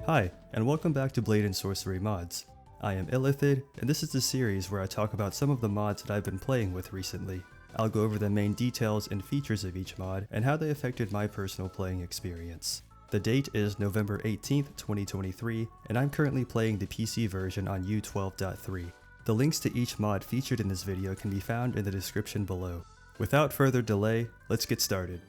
Hi, and welcome back to Blade and Sorcery Mods. I am Illithid, and this is the series where I talk about some of the mods that I've been playing with recently. I'll go over the main details and features of each mod, and how they affected my personal playing experience. The date is November 18th, 2023, and I'm currently playing the PC version on U12.3. The links to each mod featured in this video can be found in the description below. Without further delay, let's get started.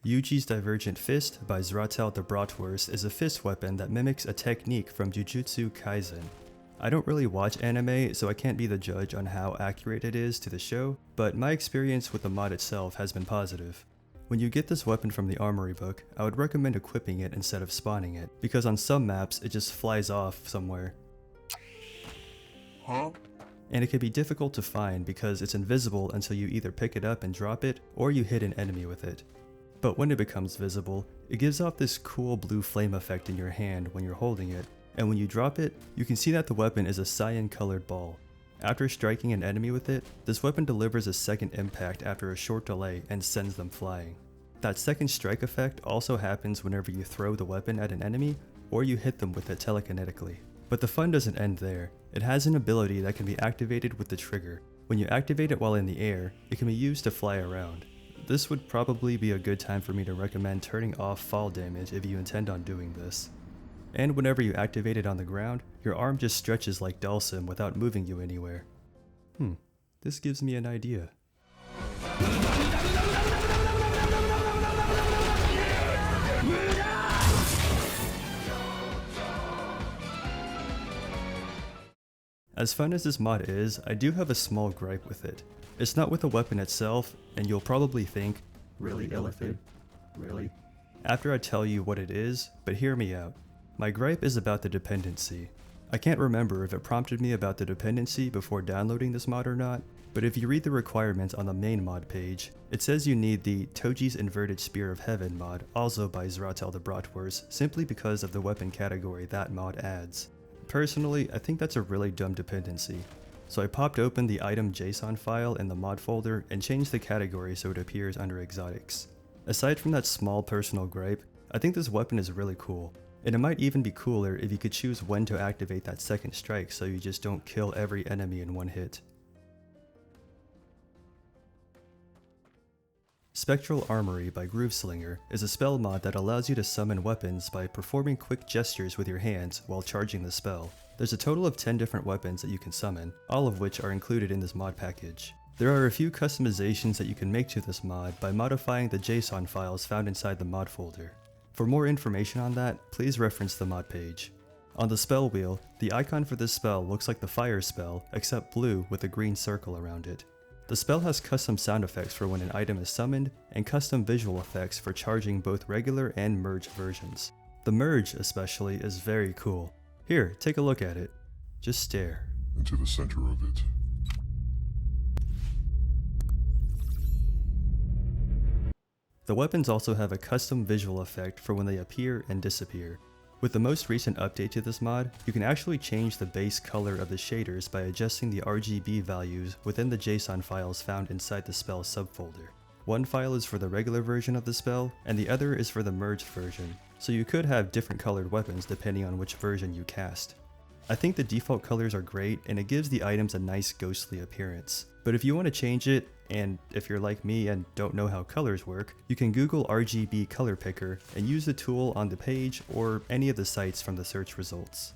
Yuji's Divergent Fist by Zratel the Bratwurst is a fist weapon that mimics a technique from Jujutsu Kaisen. I don't really watch anime, so I can't be the judge on how accurate it is to the show, but my experience with the mod itself has been positive. When you get this weapon from the armory book, I would recommend equipping it instead of spawning it, because on some maps it just flies off somewhere. And it can be difficult to find because it's invisible until you either pick it up and drop it, or you hit an enemy with it. But when it becomes visible, it gives off this cool blue flame effect in your hand when you're holding it, and when you drop it, you can see that the weapon is a cyan colored ball. After striking an enemy with it, this weapon delivers a second impact after a short delay and sends them flying. That second strike effect also happens whenever you throw the weapon at an enemy, or you hit them with it telekinetically. But the fun doesn't end there. It has an ability that can be activated with the trigger. When you activate it while in the air, it can be used to fly around. This would probably be a good time for me to recommend turning off fall damage if you intend on doing this. And whenever you activate it on the ground, your arm just stretches like Dhalsim without moving you anywhere. This gives me an idea. As fun as this mod is, I do have a small gripe with it. It's not with the weapon itself, and you'll probably think, "Really, Illithid? Really?" After I tell you what it is, but hear me out. My gripe is about the dependency. I can't remember if it prompted me about the dependency before downloading this mod or not, but if you read the requirements on the main mod page, it says you need the Toji's Inverted Spear of Heaven mod, also by Zratel the Bratwurst, simply because of the weapon category that mod adds. Personally, I think that's a really dumb dependency. So I popped open the item JSON file in the mod folder and changed the category so it appears under exotics. Aside from that small personal gripe, I think this weapon is really cool. And it might even be cooler if you could choose when to activate that second strike so you just don't kill every enemy in one hit. Spectral Armory by Grooveslinger is a spell mod that allows you to summon weapons by performing quick gestures with your hands while charging the spell. There's a total of 10 different weapons that you can summon, all of which are included in this mod package. There are a few customizations that you can make to this mod by modifying the JSON files found inside the mod folder. For more information on that, please reference the mod page. On the spell wheel, the icon for this spell looks like the fire spell, except blue with a green circle around it. The spell has custom sound effects for when an item is summoned, and custom visual effects for charging both regular and merge versions. The merge, especially, is very cool. Here, take a look at it. Just stare. Into the center of it. The weapons also have a custom visual effect for when they appear and disappear. With the most recent update to this mod, you can actually change the base color of the shaders by adjusting the RGB values within the JSON files found inside the spell subfolder. One file is for the regular version of the spell, and the other is for the merged version, so you could have different colored weapons depending on which version you cast. I think the default colors are great, and it gives the items a nice ghostly appearance. But if you want to change it, and if you're like me and don't know how colors work, you can Google RGB color picker and use the tool on the page or any of the sites from the search results.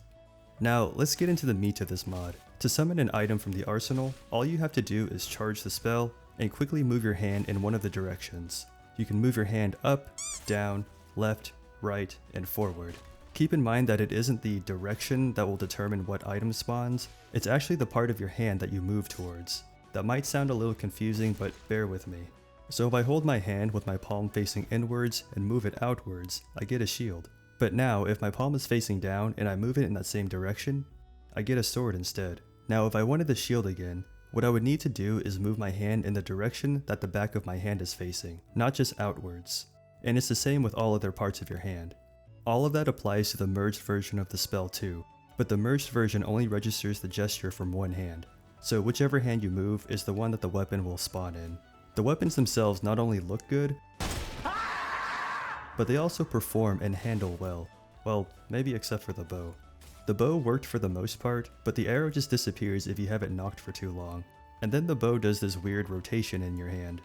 Now let's get into the meat of this mod. To summon an item from the arsenal, all you have to do is charge the spell and quickly move your hand in one of the directions. You can move your hand up, down, left, right, and forward. Keep in mind that it isn't the direction that will determine what item spawns, it's actually the part of your hand that you move towards. That might sound a little confusing, but bear with me. So if I hold my hand with my palm facing inwards and move it outwards, I get a shield. But now, if my palm is facing down and I move it in that same direction, I get a sword instead. Now if I wanted the shield again, what I would need to do is move my hand in the direction that the back of my hand is facing, not just outwards. And it's the same with all other parts of your hand. All of that applies to the merged version of the spell too, but the merged version only registers the gesture from one hand. So whichever hand you move is the one that the weapon will spawn in. The weapons themselves not only look good, but they also perform and handle well. Well, maybe except for the bow. The bow worked for the most part, but the arrow just disappears if you have it knocked for too long. And then the bow does this weird rotation in your hand.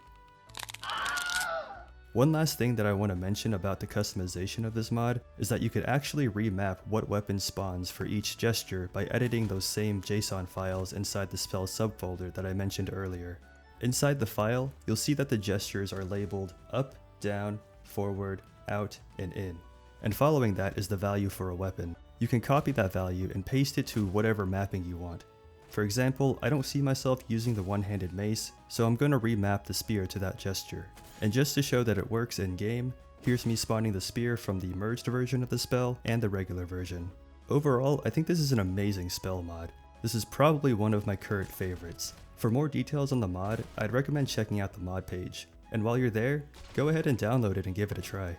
One last thing that I want to mention about the customization of this mod is that you could actually remap what weapon spawns for each gesture by editing those same JSON files inside the spell subfolder that I mentioned earlier. Inside the file, you'll see that the gestures are labeled up, down, forward, out, and in. And following that is the value for a weapon. You can copy that value and paste it to whatever mapping you want. For example, I don't see myself using the one-handed mace, so I'm going to remap the spear to that gesture. And just to show that it works in game, here's me spawning the spear from the merged version of the spell and the regular version. Overall, I think this is an amazing spell mod. This is probably one of my current favorites. For more details on the mod, I'd recommend checking out the mod page. And while you're there, go ahead and download it and give it a try.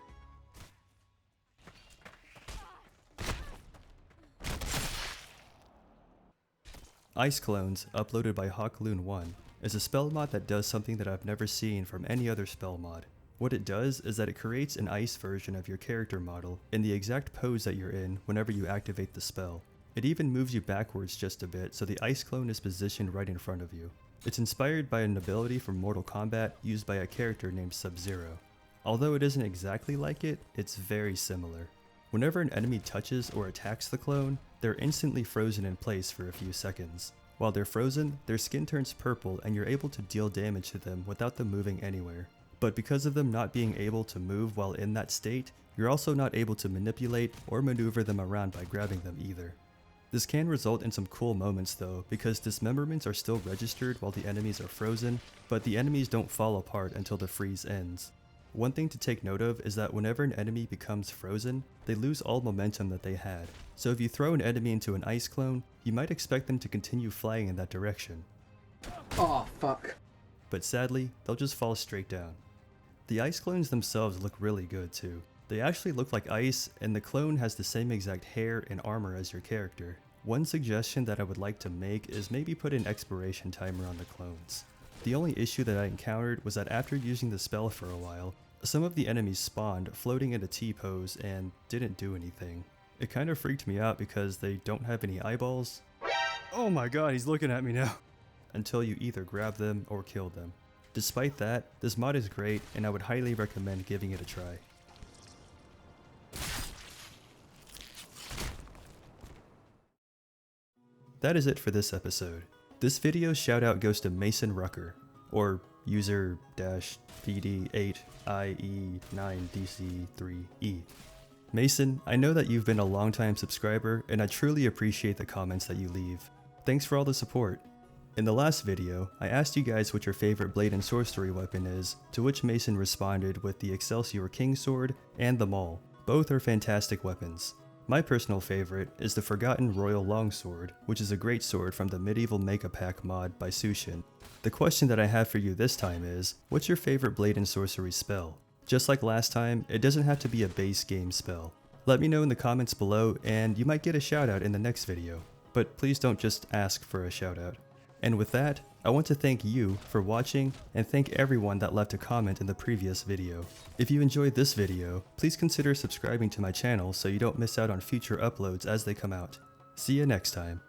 Ice Klones, uploaded by HawkLoon1, is a spell mod that does something that I've never seen from any other spell mod. What it does is that it creates an ice version of your character model in the exact pose that you're in whenever you activate the spell. It even moves you backwards just a bit so the ice clone is positioned right in front of you. It's inspired by an ability from Mortal Kombat used by a character named Sub-Zero. Although it isn't exactly like it, it's very similar. Whenever an enemy touches or attacks the clone, they're instantly frozen in place for a few seconds. While they're frozen, their skin turns purple and you're able to deal damage to them without them moving anywhere. But because of them not being able to move while in that state, you're also not able to manipulate or maneuver them around by grabbing them either. This can result in some cool moments though, because dismemberments are still registered while the enemies are frozen, but the enemies don't fall apart until the freeze ends. One thing to take note of is that whenever an enemy becomes frozen, they lose all momentum that they had. So if you throw an enemy into an ice clone, you might expect them to continue flying in that direction. Oh, fuck. But sadly, they'll just fall straight down. The ice clones themselves look really good too. They actually look like ice, and the clone has the same exact hair and armor as your character. One suggestion that I would like to make is maybe put an expiration timer on the clones. The only issue that I encountered was that after using the spell for a while, some of the enemies spawned floating in a T-pose and didn't do anything. It kind of freaked me out because they don't have any eyeballs. Oh my god, he's looking at me now! Until you either grab them or kill them. Despite that, this mod is great and I would highly recommend giving it a try. That is it for this episode. This video's shoutout goes to Mason Rucker, or user-PD8IE9DC3E. Mason, I know that you've been a long-time subscriber, and I truly appreciate the comments that you leave. Thanks for all the support. In the last video, I asked you guys what your favorite blade and sorcery weapon is, to which Mason responded with the Excelsior King Sword and the Maul. Both are fantastic weapons. My personal favorite is the Forgotten Royal Longsword, which is a great sword from the Medieval Mega Pack mod by Sushin. The question that I have for you this time is, what's your favorite blade and sorcery spell? Just like last time, it doesn't have to be a base game spell. Let me know in the comments below and you might get a shoutout in the next video, but please don't just ask for a shoutout. And with that, I want to thank you for watching and thank everyone that left a comment in the previous video. If you enjoyed this video, please consider subscribing to my channel so you don't miss out on future uploads as they come out. See you next time.